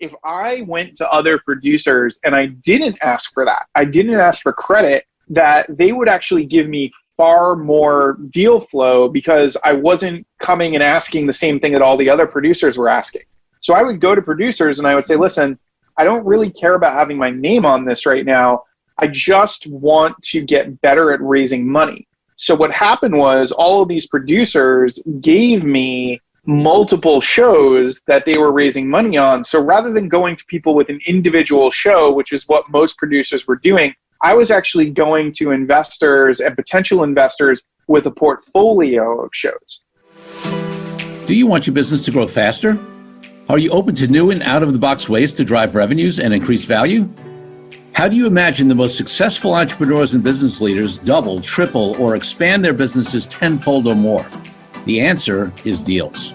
if I went to other producers and I didn't ask for that, I didn't ask for credit, that they would actually give me far more deal flow because I wasn't coming and asking the same thing that all the other producers were asking. So I would go to producers and I would say, listen, I don't really care about having my name on this right now. I just want to get better at raising money. So what happened was all of these producers gave me multiple shows that they were raising money on. So rather than going to people with an individual show, which is what most producers were doing, I was actually going to investors and potential investors with a portfolio of shows. Do you want your business to grow faster? Are you open to new and out-of-the-box ways to drive revenues and increase value? How do you imagine the most successful entrepreneurs and business leaders double, triple, or expand their businesses tenfold or more? The answer is deals.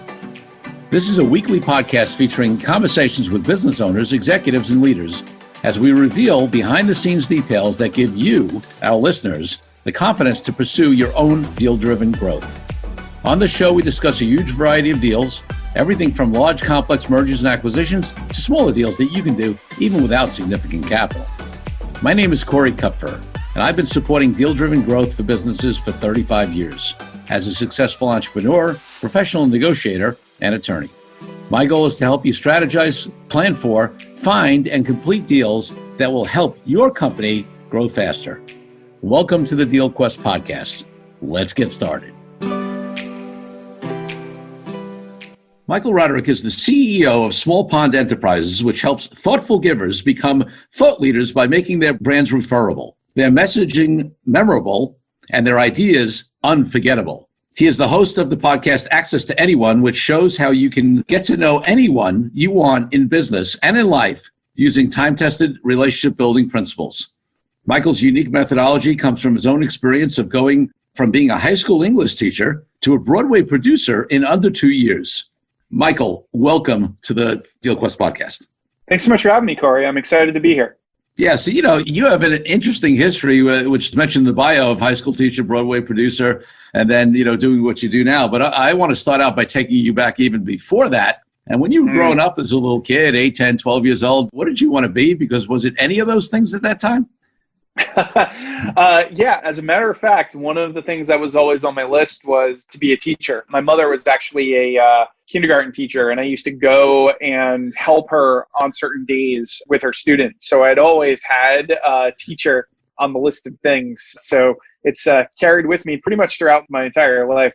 This is a weekly podcast featuring conversations with business owners, executives, and leaders as we reveal behind-the-scenes details that give you, our listeners, the confidence to pursue your own deal-driven growth. On the show, we discuss a huge variety of deals, everything from large, complex mergers and acquisitions to smaller deals that you can do even without significant capital. My name is Corey Kupfer, and I've been supporting deal-driven growth for businesses for 35 years as a successful entrepreneur, professional negotiator, and attorney. My goal is to help you strategize, plan for, find, and complete deals that will help your company grow faster. Welcome to the DealQuest Podcast. Let's get started. Michael Roderick is the CEO of Small Pond Enterprises, which helps thoughtful givers become thought leaders by making their brands referrable, their messaging memorable, and their ideas unforgettable. He is the host of the podcast Access to Anyone, which shows how you can get to know anyone you want in business and in life using time-tested relationship-building principles. Michael's unique methodology comes from his own experience of going from being a high school English teacher to a Broadway producer in under 2 years. Michael, welcome to the DealQuest Podcast. Thanks so much for having me, Corey. I'm excited to be here. Yeah, so, you have an interesting history, which is mentioned in the bio of high school teacher, Broadway producer, and then, doing what you do now. But I want to start out by taking you back even before that. And when you were growing up as a little kid, 8, 10, 12 years old, what did you want to be? Because was it any of those things at that time? Yeah, as a matter of fact, one of the things that was always on my list was to be a teacher. My mother was actually a kindergarten teacher, and I used to go and help her on certain days with her students. So I'd always had a teacher on the list of things. So it's carried with me pretty much throughout my entire life.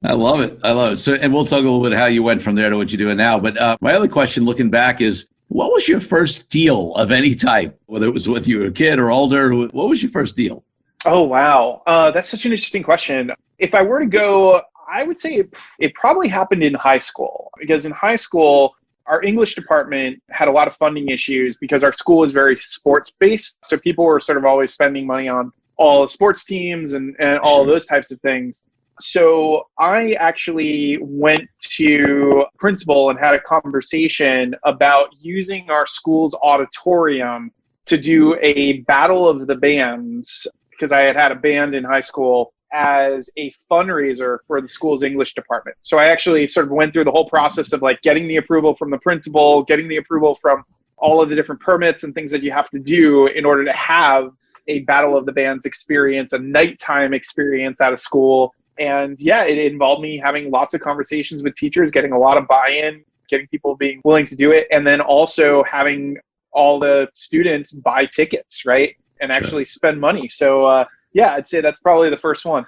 I love it. So, and we'll talk a little bit how you went from there to what you're doing now. But my other question looking back is, what was your first deal of any type, whether it was when you were a kid or older? What was your first deal? Oh, wow. That's such an interesting question. If I were to go, I would say it probably happened in high school, because in high school, our English department had a lot of funding issues because our school is very sports-based. So people were sort of always spending money on all the sports teams and all of those types of things. So I actually went to principal and had a conversation about using our school's auditorium to do a battle of the bands, because I had a band in high school, as a fundraiser for the school's English department. So I actually sort of went through the whole process of getting the approval from the principal, getting the approval from all of the different permits and things that you have to do in order to have a battle of the bands experience, a nighttime experience out of school. And yeah, it involved me having lots of conversations with teachers, getting a lot of buy-in, getting people being willing to do it, and then also having all the students buy tickets, right? And actually spend money. So yeah, I'd say that's probably the first one.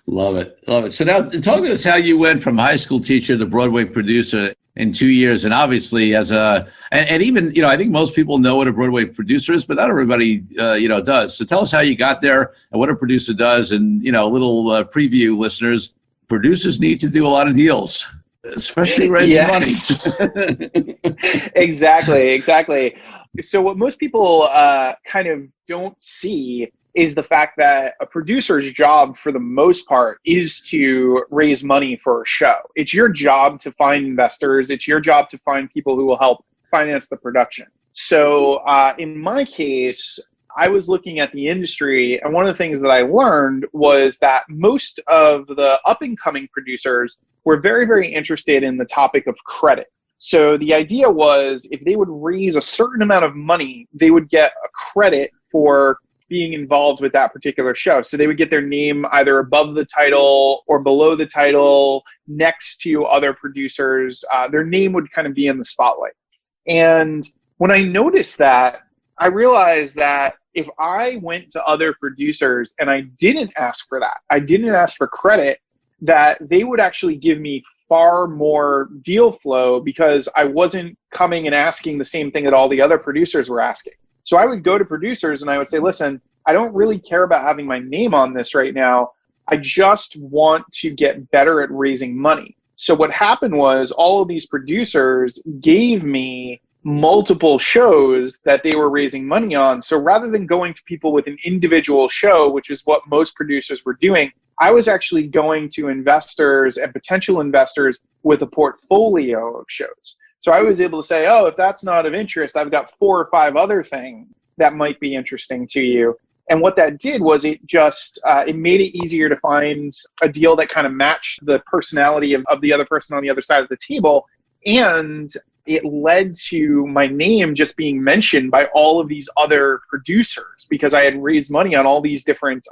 Love it. So now talk to us how you went from high school teacher to Broadway producer in 2 years. And obviously and even, I think most people know what a Broadway producer is, but not everybody, does. So tell us how you got there and what a producer does. And, a little preview, listeners, producers need to do a lot of deals, especially raising money. Exactly. So what most people kind of don't see is the fact that a producer's job, for the most part, is to raise money for a show. It's your job to find investors. It's your job to find people who will help finance the production. So in my case, I was looking at the industry, and one of the things that I learned was that most of the up-and-coming producers were very, very interested in the topic of credit. So the idea was if they would raise a certain amount of money, they would get a credit for being involved with that particular show. So they would get their name either above the title or below the title, next to other producers. Their name would kind of be in the spotlight. And when I noticed that, I realized that if I went to other producers and I didn't ask for that, I didn't ask for credit, that they would actually give me far more deal flow because I wasn't coming and asking the same thing that all the other producers were asking. So I would go to producers and I would say, listen, I don't really care about having my name on this right now. I just want to get better at raising money. So what happened was all of these producers gave me multiple shows that they were raising money on. So rather than going to people with an individual show, which is what most producers were doing, I was actually going to investors and potential investors with a portfolio of shows. So I was able to say, oh, if that's not of interest, I've got 4 or 5 other things that might be interesting to you. And what that did was it just, it made it easier to find a deal that kind of matched the personality of the other person on the other side of the table. And it led to my name just being mentioned by all of these other producers because I had raised money on all these different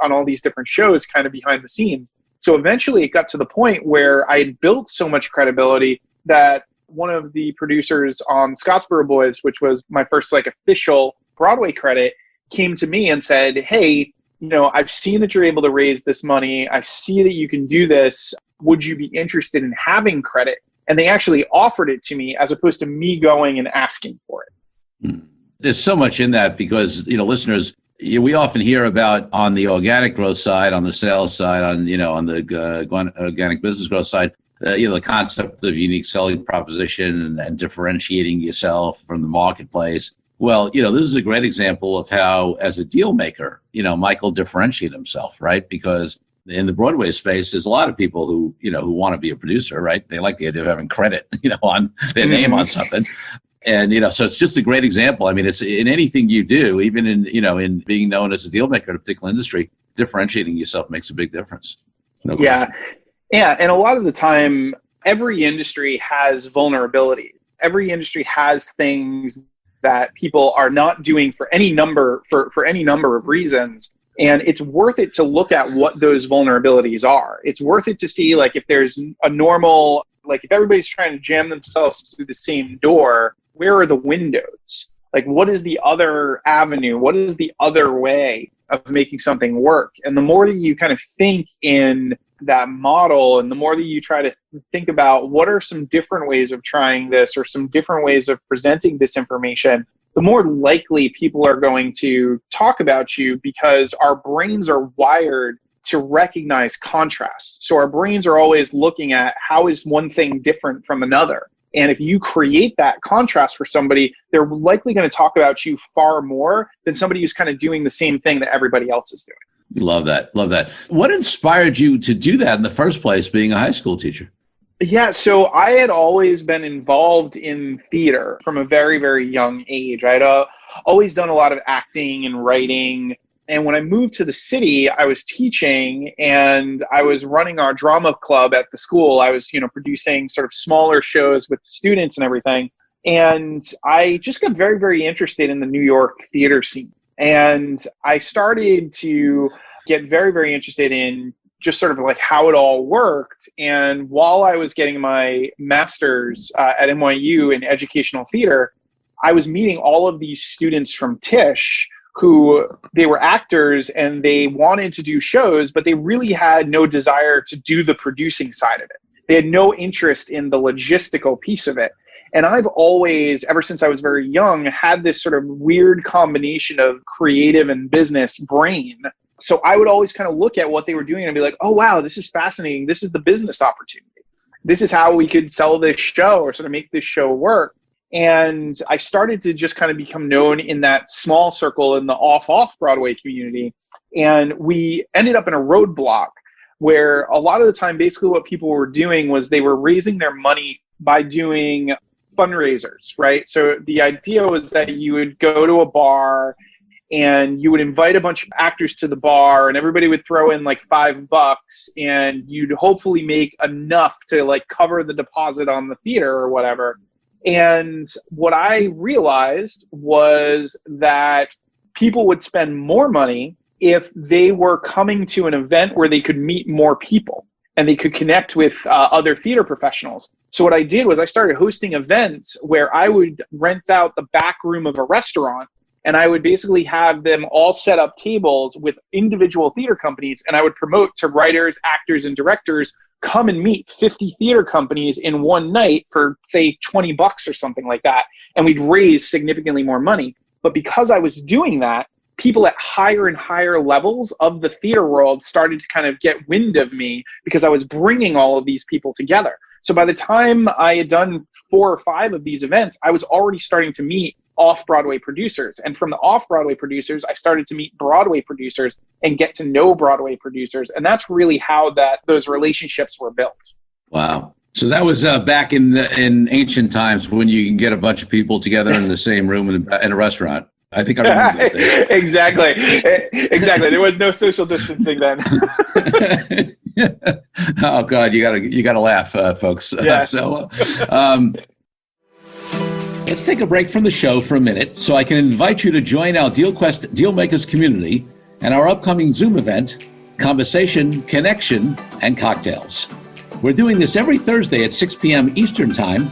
shows kind of behind the scenes. So eventually it got to the point where I had built so much credibility that one of the producers on Scottsboro Boys, which was my first official Broadway credit, came to me and said, hey, I've seen that you're able to raise this money. I see that you can do this. Would you be interested in having credit? And they actually offered it to me as opposed to me going and asking for it. There's so much in that because, listeners, we often hear about on the organic growth side, on the sales side, on the organic business growth side, the concept of unique selling proposition and differentiating yourself from the marketplace. Well, this is a great example of how, as a deal maker, Michael differentiated himself, right? Because in the Broadway space, there's a lot of people who want to be a producer, right? They like the idea of having credit, on their name on something. And, so it's just a great example. I mean, it's in anything you do, even in being known as a deal maker in a particular industry, differentiating yourself makes a big difference. No question. Yeah. And a lot of the time, every industry has vulnerability. Every industry has things that people are not doing for any number of reasons. And it's worth it to look at what those vulnerabilities are. It's worth it to see if there's a normal, if everybody's trying to jam themselves through the same door, where are the windows? What is the other avenue? What is the other way of making something work? And the more that you kind of think in that model and the more that you try to think about what are some different ways of trying this or some different ways of presenting this information, the more likely people are going to talk about you because our brains are wired to recognize contrast. So our brains are always looking at how is one thing different from another. And if you create that contrast for somebody, they're likely going to talk about you far more than somebody who's kind of doing the same thing that everybody else is doing. Love that. Love that. What inspired you to do that in the first place, being a high school teacher? Yeah, so I had always been involved in theater from a very, very young age. I'd always done a lot of acting and writing. And when I moved to the city, I was teaching and I was running our drama club at the school. I was, producing sort of smaller shows with students and everything. And I just got very, very interested in the New York theater scene. And I started to get very, very interested in just sort of how it all worked. And while I was getting my master's at NYU in educational theater, I was meeting all of these students from Tisch who they were actors and they wanted to do shows, but they really had no desire to do the producing side of it. They had no interest in the logistical piece of it. And I've always, ever since I was very young, had this sort of weird combination of creative and business brain. So I would always kind of look at what they were doing and be like, oh, wow, this is fascinating. This is the business opportunity. This is how we could sell this show or sort of make this show work. And I started to just kind of become known in that small circle in the off Broadway community. And we ended up in a roadblock where a lot of the time, basically what people were doing was they were raising their money by doing fundraisers, right? So the idea was that you would go to a bar and you would invite a bunch of actors to the bar and everybody would throw in $5 and you'd hopefully make enough to cover the deposit on the theater or whatever. And what I realized was that people would spend more money if they were coming to an event where they could meet more people and they could connect with other theater professionals. So what I did was I started hosting events where I would rent out the back room of a restaurant, and I would basically have them all set up tables with individual theater companies, and I would promote to writers, actors, and directors, come and meet 50 theater companies in one night for, say, $20 or something like that, and we'd raise significantly more money. But because I was doing that, people at higher and higher levels of the theater world started to kind of get wind of me because I was bringing all of these people together. So by the time I had done 4 or 5 of these events, I was already starting to meet off-Broadway producers. And from the off-Broadway producers, I started to meet Broadway producers and get to know Broadway producers. And that's really how those relationships were built. Wow. So that was back in ancient times when you can get a bunch of people together in the same room in a restaurant. I think I remember those days. Exactly. There was no social distancing then. Oh God, you gotta laugh, folks. Yeah. Let's take a break from the show for a minute so I can invite you to join our DealQuest Dealmakers community and our upcoming Zoom event, Conversation, Connection, and Cocktails. We're doing this every Thursday at 6 p.m. Eastern Time,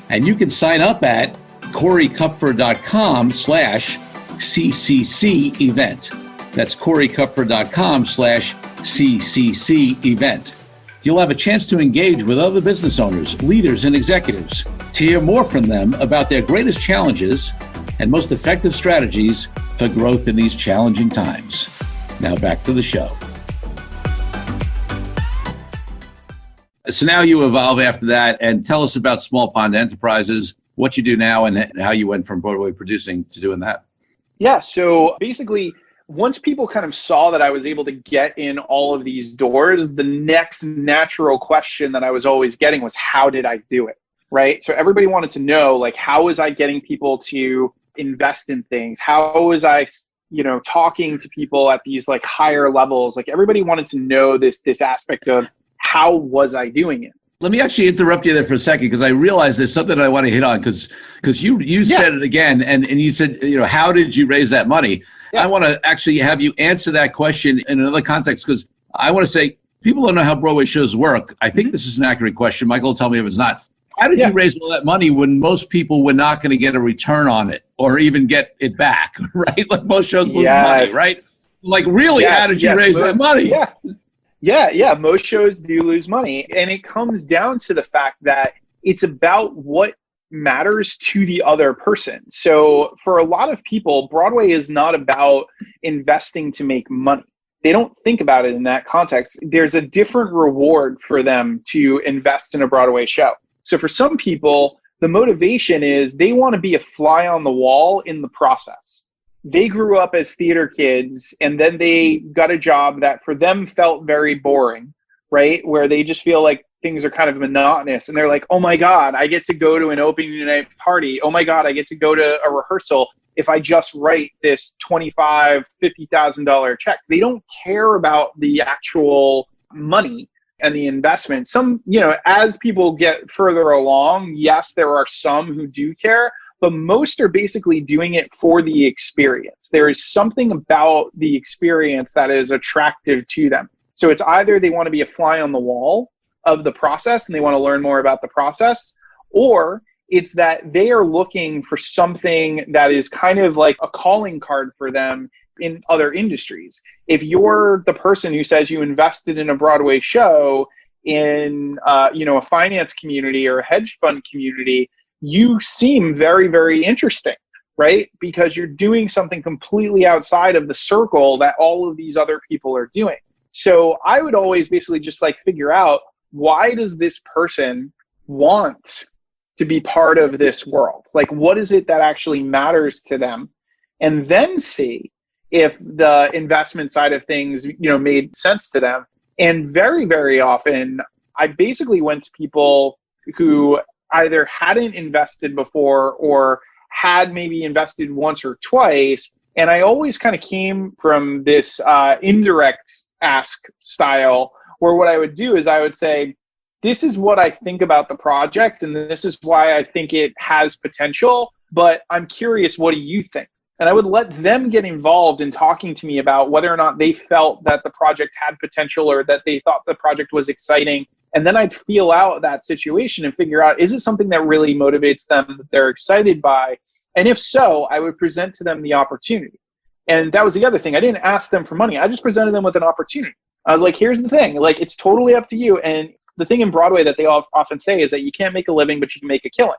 and you can sign up at CoreyKupfer.com/CCC event. That's CoreyKupfer.com/CCC event. You'll have a chance to engage with other business owners, leaders, and executives to hear more from them about their greatest challenges and most effective strategies for growth in these challenging times. Now back to the show. So now you evolve after that, and tell us about Small Pond Enterprises, what you do now, and how you went from Broadway producing to doing that. Yeah, so basically, once people kind of saw that I was able to get in all of these doors, the next natural question that I was always getting was, how did I do it, right? So everybody wanted to know, like, how was I getting people to invest in things? How was I, talking to people at these like higher levels? Like everybody wanted to know this aspect of how was I doing it? Let me actually interrupt you there for a second, because I realize there's something I want to hit on, because you said it again, and you said, how did you raise that money? Yeah. I want to actually have you answer that question in another context, because I want to say people don't know how Broadway shows work. I think this is an accurate question. Michael will tell me if it's not. How did you raise all that money when most people were not going to get a return on it or even get it back, right? Like most shows lose money, right? Like really, how did you raise that money? Yeah. Most shows do lose money. And it comes down to the fact that it's about what matters to the other person. So for a lot of people, Broadway is not about investing to make money. They don't think about it in that context. There's a different reward for them to invest in a Broadway show. So for some people, the motivation is they want to be a fly on the wall in the process. They grew up as theater kids, and then they got a job that for them felt very boring, right? Where they just feel like things are kind of monotonous, and they're like, oh my God, I get to go to an opening night party. Oh my God, I get to go to a rehearsal if I just write this $25,000, $50,000 check. They don't care about the actual money and the investment. Some, as people get further along, yes, there are some who do care, but most are basically doing it for the experience. There is something about the experience that is attractive to them. So it's either they want to be a fly on the wall of the process and they want to learn more about the process, or it's that they are looking for something that is kind of like a calling card for them in other industries. If you're the person who says you invested in a Broadway show in a finance community or a hedge fund community, you seem very, very interesting, right? Because you're doing something completely outside of the circle that all of these other people are doing. So I would always basically just like figure out, why does this person want to be part of this world? Like, what is it that actually matters to them? And then see if the investment side of things, made sense to them. And very, very often, I basically went to people who either hadn't invested before or had maybe invested once or twice. And I always kind of came from this indirect ask style, where what I would do is I would say, this is what I think about the project, and this is why I think it has potential, but I'm curious, what do you think? And I would let them get involved in talking to me about whether or not they felt that the project had potential or that they thought the project was exciting. And then I'd feel out that situation and figure out, is it something that really motivates them, that they're excited by? And if so, I would present to them the opportunity. And that was the other thing. I didn't ask them for money. I just presented them with an opportunity. I was like, here's the thing. Like, it's totally up to you. And the thing in Broadway that they often say is that you can't make a living, but you can make a killing.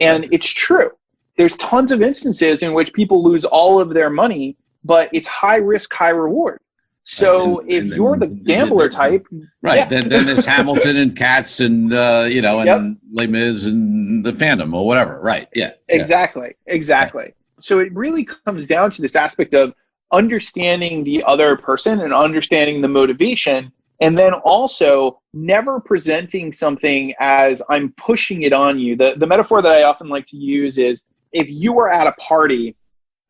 And it's true. There's tons of instances in which people lose all of their money, but it's high risk, high reward. So if you're the gambler type, right? Then there's Hamilton and Cats and and Les Mis and The Phantom or whatever, right? Yeah, exactly. So it really comes down to this aspect of understanding the other person and understanding the motivation, and then also never presenting something as I'm pushing it on you. The metaphor that I often like to use is, if you are at a party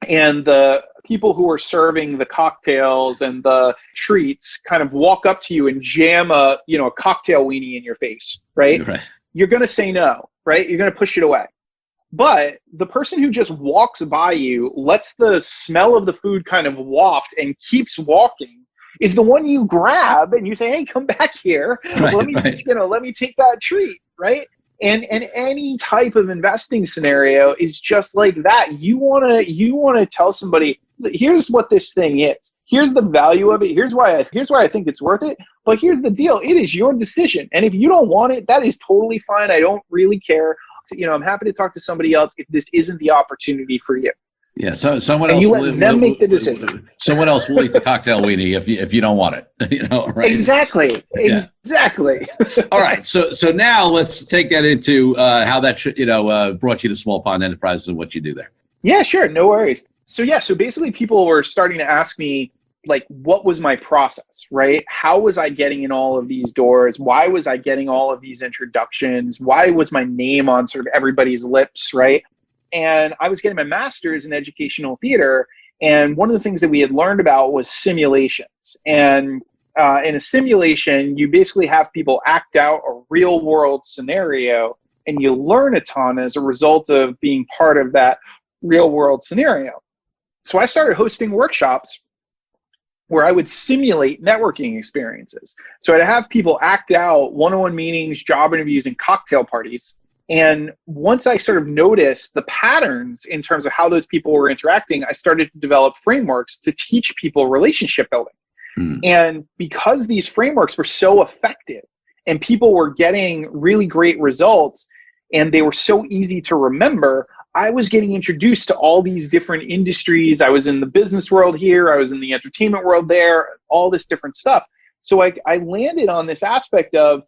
and the people who are serving the cocktails and the treats kind of walk up to you and jam a cocktail weenie in your face, right? You're going to say no, right? You're going to push it away. But the person who just walks by you, lets the smell of the food kind of waft and keeps walking, is the one you grab and you say, hey, come back here. Let me take that treat, right? And any type of investing scenario is just like that. You wanna tell somebody, here's what this thing is. Here's the value of it. Here's why I think it's worth it. But here's the deal. It is your decision. And if you don't want it, that is totally fine. I don't really care. I'm happy to talk to somebody else if this isn't the opportunity for you. Yeah, so someone else. You let them make the decision. Someone else will eat the cocktail weenie if you don't want it. Right? Exactly. All right. So now let's take that into how that brought you to Small Pond Enterprises and what you do there. Yeah, sure, no worries. So basically, people were starting to ask me, like, what was my process, right? How was I getting in all of these doors? Why was I getting all of these introductions? Why was my name on sort of everybody's lips, right? And I was getting my master's in educational theater. And one of the things that we had learned about was simulations. And in a simulation, you basically have people act out a real world scenario, and you learn a ton as a result of being part of that real world scenario. So I started hosting workshops where I would simulate networking experiences. So I'd have people act out one-on-one meetings, job interviews, and cocktail parties. And once I sort of noticed the patterns in terms of how those people were interacting, I started to develop frameworks to teach people relationship building. And because these frameworks were so effective and people were getting really great results and they were so easy to remember, I was getting introduced to all these different industries. I was in the business world here. I was in the entertainment world there, all this different stuff. So I landed on this aspect of,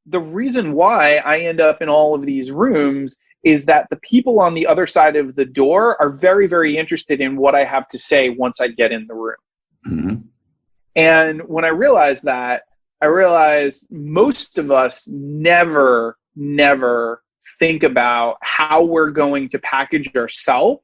the reason why I end up in all of these rooms is that the people on the other side of the door are very, very interested in what I have to say once I get in the room. Mm-hmm. And when I realized that, I realized most of us never think about how we're going to package ourselves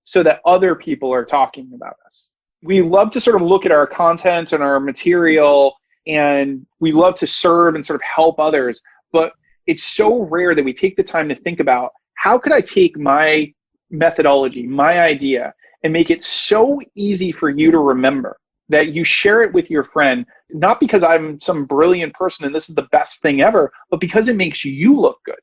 so that other people are talking about us. We love to sort of look at our content and our material, and we love to serve and sort of help others, but it's so rare that we take the time to think about, how could I take my methodology, my idea, and make it so easy for you to remember that you share it with your friend, not because I'm some brilliant person and this is the best thing ever, but because it makes you look good.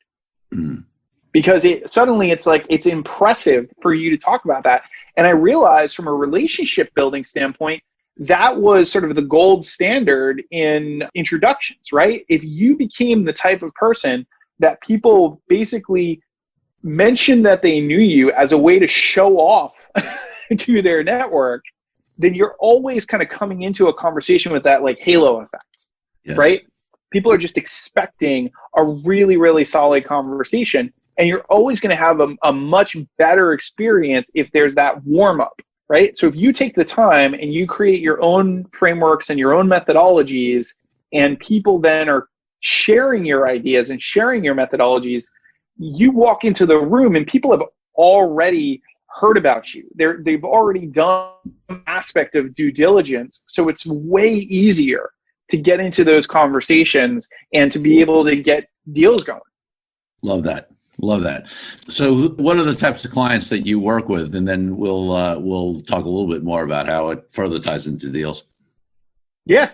Mm. Because it's like, it's impressive for you to talk about that. And I realized from a relationship building standpoint, that was sort of the gold standard in introductions, right? If you became the type of person that people basically mentioned that they knew you as a way to show off to their network, then you're always kind of coming into a conversation with that like halo effect, yes. Right? People are just expecting a really, really solid conversation, and you're always going to have a much better experience if there's that warm up. Right? So if you take the time and you create your own frameworks and your own methodologies, and people then are sharing your ideas and sharing your methodologies, you walk into the room and people have already heard about you. They've already done an aspect of due diligence. So it's way easier to get into those conversations and to be able to get deals going. Love that. Love that. So what are the types of clients that you work with? And then we'll talk a little bit more about how it further ties into deals. Yeah.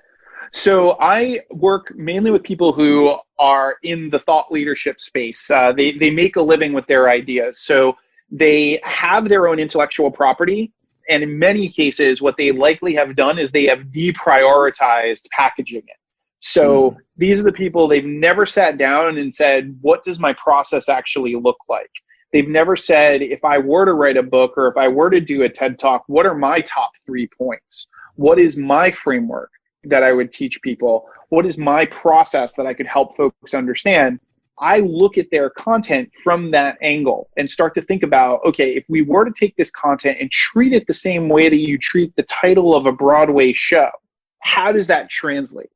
So I work mainly with people who are in the thought leadership space. They make a living with their ideas. So they have their own intellectual property. And in many cases, what they likely have done is they have deprioritized packaging it. So these are the people, they've never sat down and said, what does my process actually look like? They've never said, if I were to write a book or if I were to do a TED Talk, what are my top 3 points? What is my framework that I would teach people? What is my process that I could help folks understand? I look at their content from that angle and start to think about, okay, if we were to take this content and treat it the same way that you treat the title of a Broadway show, how does that translate?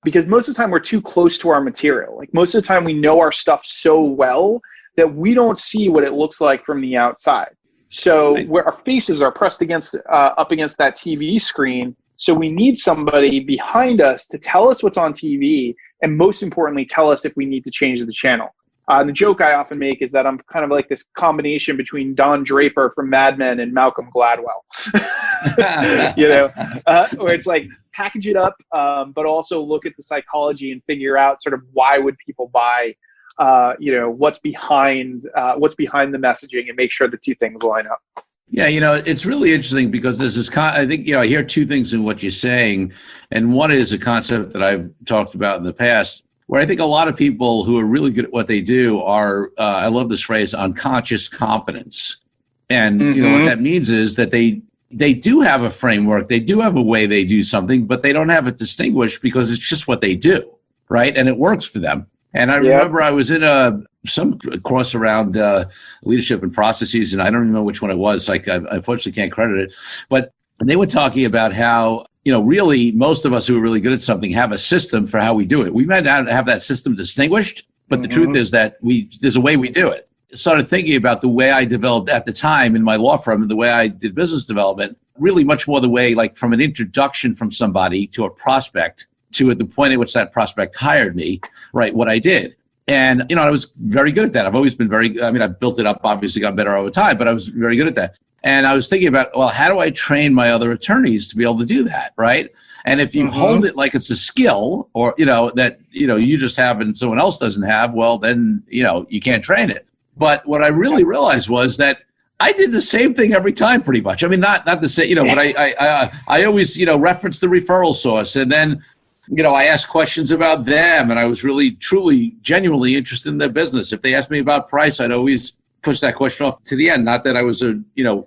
Because most of the time we're too close to our material. Like most of the time we know our stuff so well that we don't see what it looks like from the outside. So where our faces are pressed against up against that TV screen, so we need somebody behind us to tell us what's on TV, and most importantly, tell us if we need to change the channel. The joke I often make is that I'm kind of like this combination between Don Draper from Mad Men and Malcolm Gladwell. Where it's like package it up, but also look at the psychology and figure out sort of why would people buy, what's behind the messaging, and make sure the two things line up. Yeah, it's really interesting because there's this, I think, I hear two things in what you're saying. And one is a concept that I've talked about in the past, where I think a lot of people who are really good at what they do are, I love this phrase, unconscious competence. And, what that means is that they do have a framework, they do have a way they do something, but they don't have it distinguished because it's just what they do, right? And it works for them. And I remember I was in some course around leadership and processes, and I don't even know which one it was. Like, I unfortunately can't credit it. But they were talking about how, really most of us who are really good at something have a system for how we do it. We might not have that system distinguished, but the truth is that there's a way we do it. I started thinking about the way I developed at the time in my law firm and the way I did business development, really much more the way, like from an introduction from somebody to a prospect to at the point at which that prospect hired me, right, what I did. And, I was very good at that. I've always been I've built it up, obviously got better over time, but I was very good at that. And I was thinking about, well, how do I train my other attorneys to be able to do that, right? And if you hold it like it's a skill or, that, you just have and someone else doesn't have, well, then, you can't train it. But what I really realized was that I did the same thing every time pretty much. I mean, not the same, but I always, reference the referral source, and then, I asked questions about them, and I was really, truly, genuinely interested in their business. If they asked me about price, I'd always push that question off to the end. Not that I was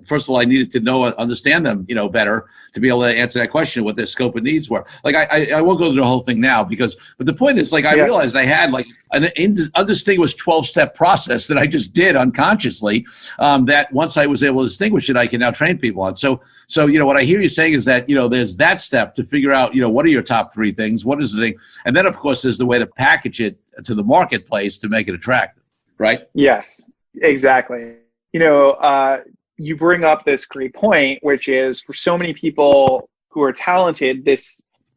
first of all, I needed to understand them, better to be able to answer that question, what their scope of needs were. Like, I won't go through the whole thing now but the point is, like, I realized I had like an undistinguished 12-step process that I just did unconsciously, that once I was able to distinguish it, I can now train people on. So, what I hear you saying is that, there's that step to figure out, what are your top 3 things? What is the thing? And then, of course, there's the way to package it to the marketplace to make it attractive, right? Yes. Exactly. You bring up this great point, which is for so many people who are talented,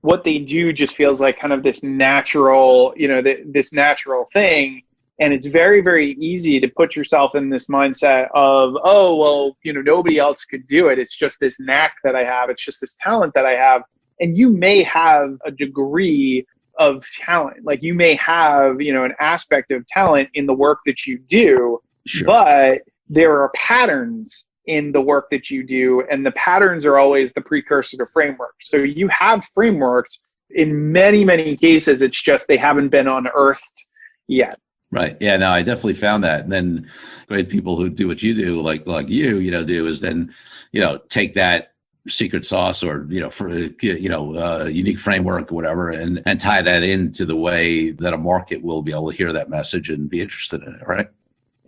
what they do just feels like kind of this natural, this natural thing. And it's very, very easy to put yourself in this mindset of, oh, well, nobody else could do it. It's just this knack that I have. It's just this talent that I have. And you may have a degree of talent. Like you may have, an aspect of talent in the work that you do. Sure. But there are patterns in the work that you do, and the patterns are always the precursor to frameworks. So you have frameworks. In many, many cases, it's just they haven't been unearthed yet. Right. Yeah, no, I definitely found that. And then great people who do what you do, like you, do is then, take that secret sauce or, for a unique framework or whatever, and tie that into the way that a market will be able to hear that message and be interested in it, right?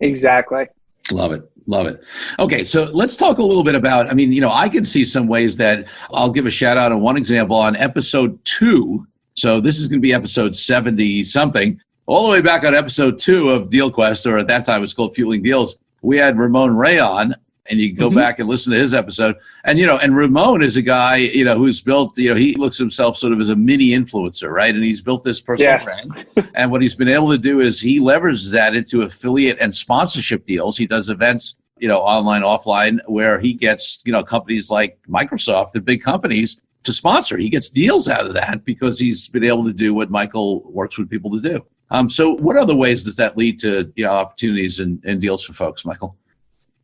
Exactly. Love it. Love it. Okay. So let's talk a little bit about, I can see some ways that I'll give a shout out on one example on episode 2. So this is going to be episode 70 something, all the way back on episode 2 of DealQuest, or at that time it was called Fueling Deals. We had Ramon Ray on, And you go back and listen to his episode. And, and Ramon is a guy, who's built, he looks at himself sort of as a mini influencer, right? And he's built this personal brand. And what he's been able to do is he leverages that into affiliate and sponsorship deals. He does events, online, offline, where he gets, companies like Microsoft, the big companies, to sponsor. He gets deals out of that because he's been able to do what Michael works with people to do. So what other ways does that lead to opportunities and deals for folks, Michael?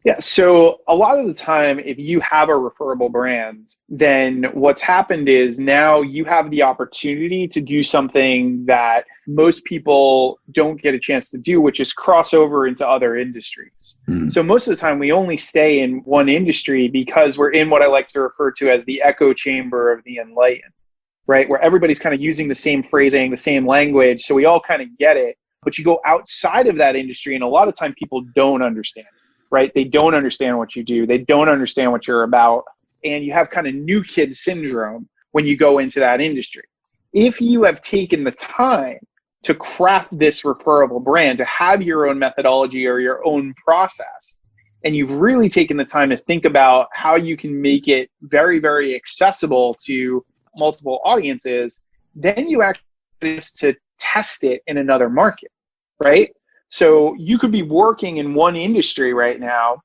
Yeah, so a lot of the time, if you have a referable brand, then what's happened is now you have the opportunity to do something that most people don't get a chance to do, which is cross over into other industries. So most of the time, we only stay in one industry because we're in what I like to refer to as the echo chamber of the enlightened, right? Where everybody's kind of using the same phrasing, the same language, so we all kind of get it. But you go outside of that industry, and a lot of time people don't understand it. Right? They don't understand what you do. They don't understand what you're about. And you have kind of new kid syndrome when you go into that industry. If you have taken the time to craft this referable brand, to have your own methodology or your own process, and you've really taken the time to think about how you can make it very, very accessible to multiple audiences, then you actually to test it in another market, right? So you could be working in one industry right now,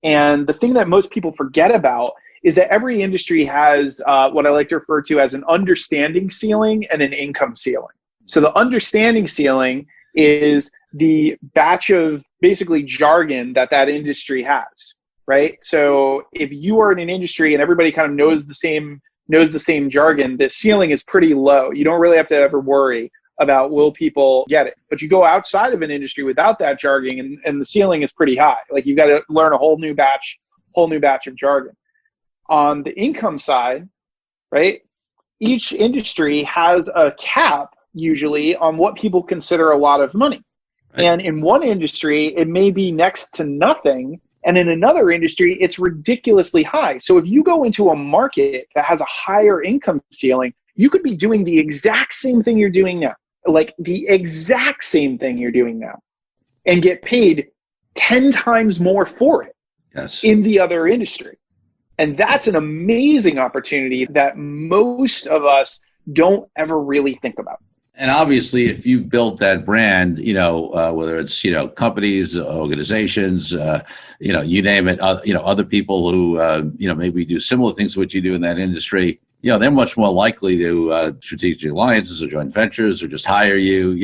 and the thing that most people forget about is that every industry has what I like to refer to as an understanding ceiling and an income ceiling. So the understanding ceiling is the batch of basically jargon that industry has, right? So if you are in an industry and everybody kind of knows the same jargon, the ceiling is pretty low. You don't really have to ever worry about will people get it. But you go outside of an industry without that jargon and the ceiling is pretty high. Like you've got to learn a whole new batch of jargon. On the income side, right, each industry has a cap usually on what people consider a lot of money. Right. And in one industry, it may be next to nothing. And in another industry, it's ridiculously high. So if you go into a market that has a higher income ceiling, you could be doing the exact same thing you're doing now. Like the exact same thing you're doing now, and get paid 10 times more for it in the other industry. And that's an amazing opportunity that most of us don't ever really think about. And obviously, if you built that brand, whether it's, companies, organizations, you name it, other people who, maybe do similar things to what you do in that industry, they're much more likely to strategic alliances or joint ventures or just hire you,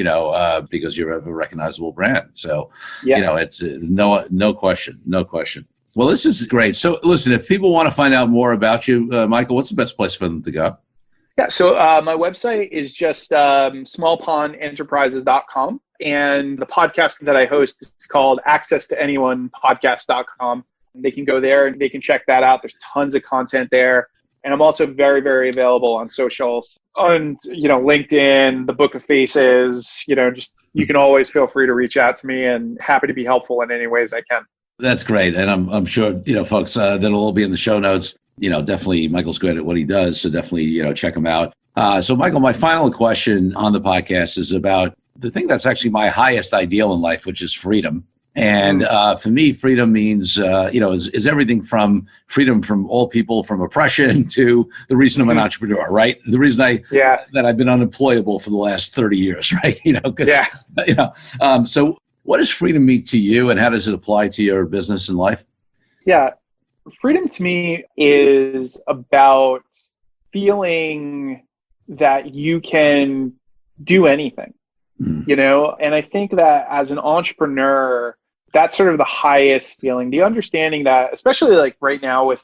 because you're a recognizable brand. So, it's no question. Well, this is great. So listen, if people want to find out more about you, Michael, what's the best place for them to go? Yeah, so my website is just smallpondenterprises.com. And the podcast that I host is called accesstoanyonePodcast.com. They can go there and they can check that out. There's tons of content there. And I'm also very, very available on socials, on, LinkedIn, the Book of Faces, just, you can always feel free to reach out to me, and happy to be helpful in any ways I can. That's great. And I'm sure, folks, that'll all be in the show notes. Definitely Michael's good at what he does. So definitely, check him out. So Michael, my final question on the podcast is about the thing that's actually my highest ideal in life, which is freedom. And for me, freedom means, is everything from freedom from all people, from oppression, to the reason I'm an entrepreneur, right? The reason that I've been unemployable for the last 30 years, right? So what does freedom mean to you, and how does it apply to your business and life? Yeah, freedom to me is about feeling that you can do anything, and I think that as an entrepreneur, that's sort of the highest feeling. The understanding that, especially like right now with,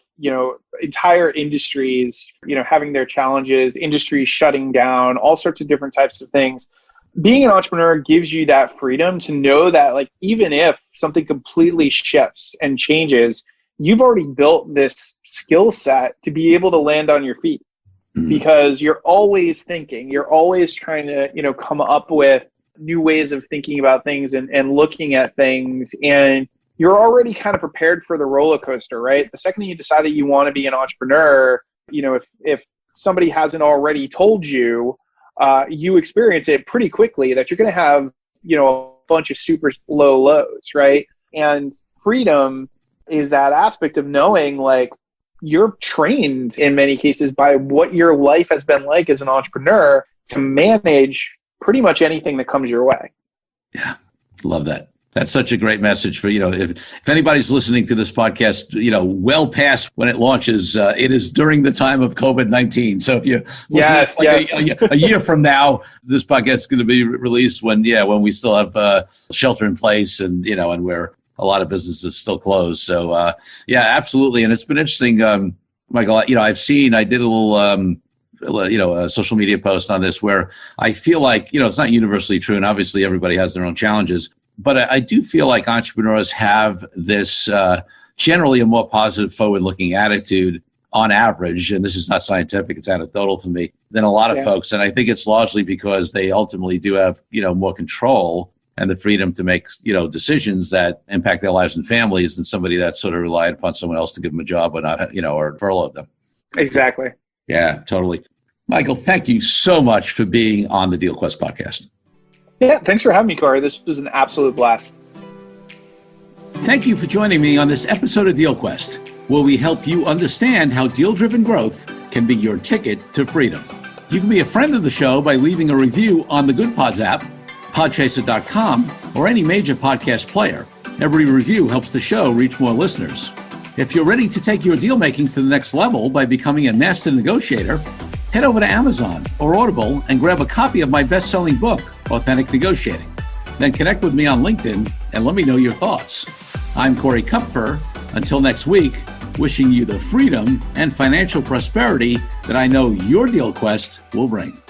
entire industries, having their challenges, industries shutting down, all sorts of different types of things. Being an entrepreneur gives you that freedom to know that, like, even if something completely shifts and changes, you've already built this skill set to be able to land on your feet, because you're always thinking, you're always trying to, come up with new ways of thinking about things and looking at things, and you're already kind of prepared for the roller coaster, right? The second you decide that you want to be an entrepreneur, if somebody hasn't already told you, you experience it pretty quickly that you're going to have, a bunch of super low lows, right? And freedom, is that aspect of knowing like you're trained in many cases by what your life has been like as an entrepreneur to manage pretty much anything that comes your way. Yeah, love that. That's such a great message for, if anybody's listening to this podcast, well past when it launches, it is during the time of COVID-19. So if you a year from now, this podcast is going to be released when we still have shelter in place and, and where a lot of businesses still closed. So absolutely. And it's been interesting, Michael, I did a little, a social media post on this where I feel like, it's not universally true. And obviously everybody has their own challenges. But I do feel like entrepreneurs have this generally a more positive, forward-looking attitude on average, and this is not scientific, it's anecdotal for me, than a lot of folks. And I think it's largely because they ultimately do have, more control and the freedom to make, decisions that impact their lives and families than somebody that's sort of relied upon someone else to give them a job or not, or furlough them. Exactly. Yeah, totally. Michael, thank you so much for being on the DealQuest podcast. Yeah, thanks for having me, Corey. This was an absolute blast. Thank you for joining me on this episode of DealQuest, where we help you understand how deal-driven growth can be your ticket to freedom. You can be a friend of the show by leaving a review on the Good Pods app, podchaser.com, or any major podcast player. Every review helps the show reach more listeners. If you're ready to take your deal making to the next level by becoming a master negotiator, head over to Amazon or Audible and grab a copy of my best-selling book, Authentic Negotiating. Then connect with me on LinkedIn and let me know your thoughts. I'm Corey Kupfer. Until next week, wishing you the freedom and financial prosperity that I know your DealQuest will bring.